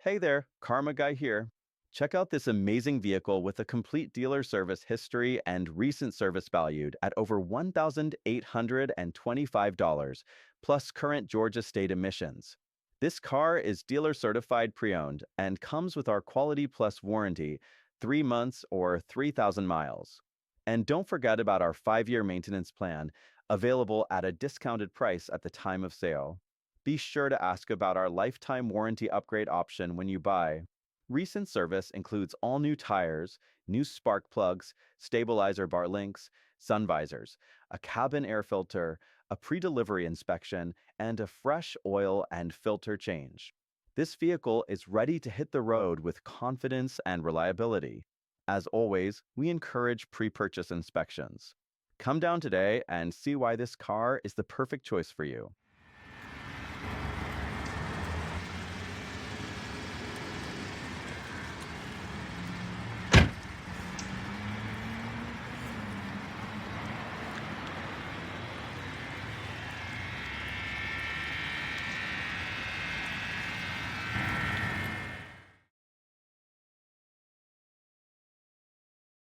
Hey there, Karma Guy here. Check out this amazing vehicle with a complete dealer service history and recent service valued at over $1,825, plus current Georgia state emissions. This car is dealer certified pre-owned and comes with our Quality Plus warranty, 3 months or 3,000 miles. And don't forget about our 5-year maintenance plan, available at a discounted price at the time of sale. Be sure to ask about our lifetime warranty upgrade option when you buy. Recent service includes all new tires, new spark plugs, stabilizer bar links, sun visors, a cabin air filter, a pre-delivery inspection, and a fresh oil and filter change. This vehicle is ready to hit the road with confidence and reliability. As always, we encourage pre-purchase inspections. Come down today and see why this car is the perfect choice for you.